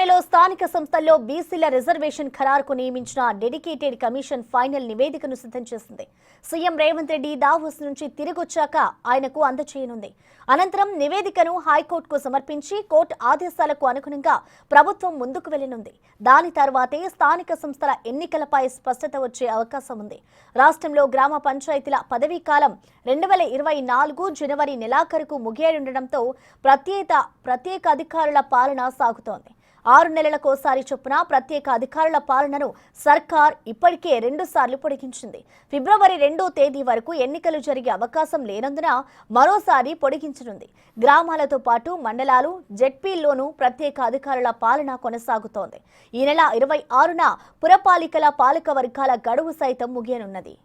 తెలంగాణలో స్థానిక సంస్థల్లో బీసీల రిజర్వేషన్ ఖరారుకు నియమించిన డెడికేటెడ్ కమిషన్ ఫైనల్ నివేదికను సిద్ధం చేసింది. సీఎం రేవంత్ రెడ్డి దావోస్ నుంచి తిరిగొచ్చాక ఆయనకు అందజేయనుంది. అనంతరం నివేదికను హైకోర్టుకు సమర్పించి కోర్టు ఆదేశాలకు అనుగుణంగా ప్రభుత్వం ముందుకు వెళ్లనుంది. దాని తర్వాతే స్థానిక సంస్థల ఎన్నికలపై స్పష్టత వచ్చే అవకాశం ఉంది. రాష్ట్రంలో గ్రామ పంచాయతీల పదవీ కాలం 2024 జనవరి నెలాఖరుకు ముగియనుండటంతో ప్రత్యేక అధికారుల పాలన సాగుతోంది. 6 నెలలకోసారి చొప్పున ప్రత్యేక అధికారుల పాలనను సర్కార్ ఇప్పటికే 2 సార్లు పొడిగించింది. ఫిబ్రవరి 2వ తేదీ వరకు ఎన్నికలు జరిగే అవకాశం లేనందున మరోసారి పొడిగించనుంది. గ్రామాలతో పాటు మండలాలు, జెడ్పీల్లోనూ ప్రత్యేక అధికారుల పాలన కొనసాగుతోంది. ఈ నెల 26న పురపాలికల పాలక వర్గాల గడువు సైతం ముగియనున్నది.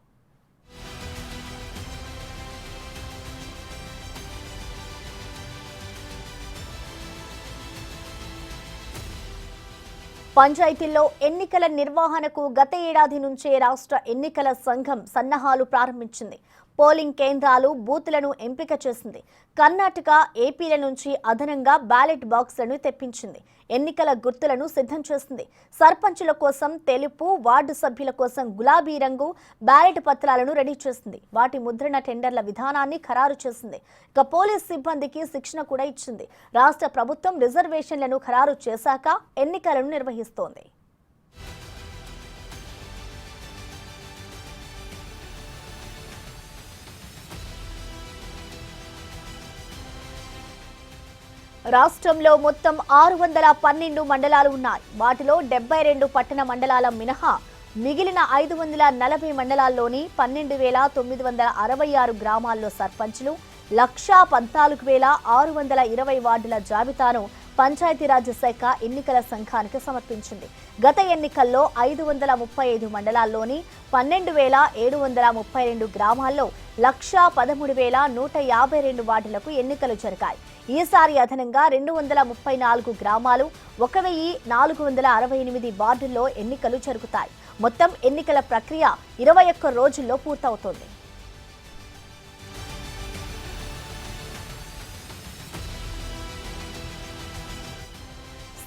పంచాయతీల్లో ఎన్నికల నిర్వహణకు గత ఏడాది నుంచే రాష్ట్ర ఎన్నికల సంఘం సన్నాహాలు ప్రారంభించింది. పోలింగ్ కేంద్రాలు, బూత్లను ఎంపిక చేసింది. కర్ణాటక, ఏపీల నుంచి అదనంగా బ్యాలెట్ బాక్సులను తెప్పించింది. ఎన్నికల గుర్తులను సిద్ధం చేసింది. సర్పంచుల కోసం తెలుపు, వార్డు సభ్యుల కోసం గులాబీ రంగు బ్యాలెట్ పత్రాలను రెడీ చేసింది. వాటి ముద్రణ టెండర్ల విధానాన్ని ఖరారు చేసింది. ఇక పోలీస్ సిబ్బందికి శిక్షణ కూడా ఇచ్చింది. రాష్ట్ర ప్రభుత్వం రిజర్వేషన్లను ఖరారు చేశాక ఎన్నికలను నిర్వహిస్తోంది. రాష్ట్రంలో మొత్తం 612 మండలాలు ఉన్నాయి. వాటిలో 72 పట్టణ మండలాల మినహా మిగిలిన 540 మండలాల్లోని 12,966 గ్రామాల్లో సర్పంచులు, 1,14,620 వార్డుల జాబితాను పంచాయతీరాజ్ శాఖ ఎన్నికల సంఘానికి సమర్పించింది. గత ఎన్నికల్లో 535 మండలాల్లోని 12,732 గ్రామాల్లో 113,152 వార్డులకు ఎన్నికలు జరిగాయి. ఈసారి అదనంగా 234 గ్రామాలు, 1,468 వార్డుల్లో ఎన్నికలు జరుగుతాయి. మొత్తం ఎన్నికల ప్రక్రియ 21 రోజుల్లో పూర్తవుతోంది.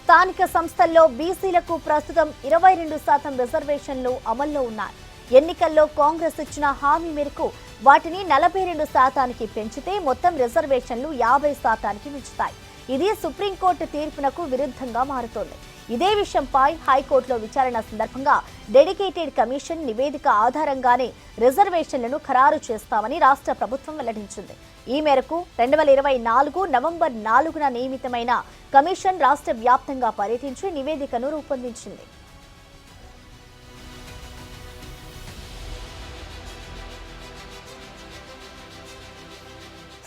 స్థానిక సంస్థల్లో బీసీలకు ప్రస్తుతం 22% రిజర్వేషన్లు అమల్లో ఉన్నాయి. ఎన్నికల్లో కాంగ్రెస్ ఇచ్చిన హామీ మేరకు వాటిని 42%కి పెంచితే మొత్తం రిజర్వేషన్లు 50%కి మించుతాయి. ఇది సుప్రీంకోర్టు తీర్పునకు విరుద్ధంగా మారుతోంది. ఇదే విషయంపై హైకోర్టులో విచారణ సందర్భంగా డెడికేటెడ్ కమిషన్ నివేదిక ఆధారంగానే రిజర్వేషన్లను ఖరారు చేస్తామని రాష్ట్ర ప్రభుత్వం వెల్లడించింది. ఈ మేరకు 2024 నవంబర్ 4న నియమితమైన కమిషన్ రాష్ట్ర వ్యాప్తంగా పర్యటించి నివేదికను రూపొందించింది.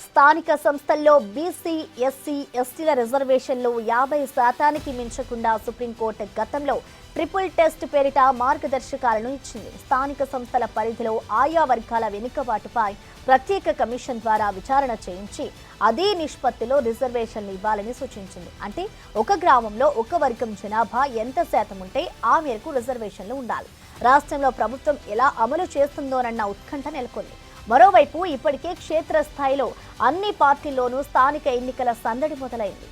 స్థానిక సంస్థల్లో బీసీ, ఎస్సీ, ఎస్టీల రిజర్వేషన్లు 50%కి మించకుండా సుప్రీంకోర్టు గతంలో ట్రిపుల్ టెస్ట్ పేరిట మార్గదర్శకాలను ఇచ్చింది. స్థానిక సంస్థల పరిధిలో ఆయా వర్గాల వెనుకబాటుపై ప్రత్యేక కమిషన్ ద్వారా విచారణ చేయించి అదే నిష్పత్తిలో రిజర్వేషన్లు ఇవ్వాలని సూచించింది. అంటే ఒక గ్రామంలో ఒక వర్గం జనాభా ఎంత శాతం ఉంటే ఆ మేరకు రిజర్వేషన్లు ఉండాలి. రాష్ట్రంలో ప్రభుత్వం ఎలా అమలు చేస్తుందోనన్న ఉత్కంఠ నెలకొంది. మరోవైపు ఇప్పటికే క్షేత్రస్థాయిలో అన్ని పార్టీల్లోనూ స్థానిక ఎన్నికల సందడి మొదలైంది.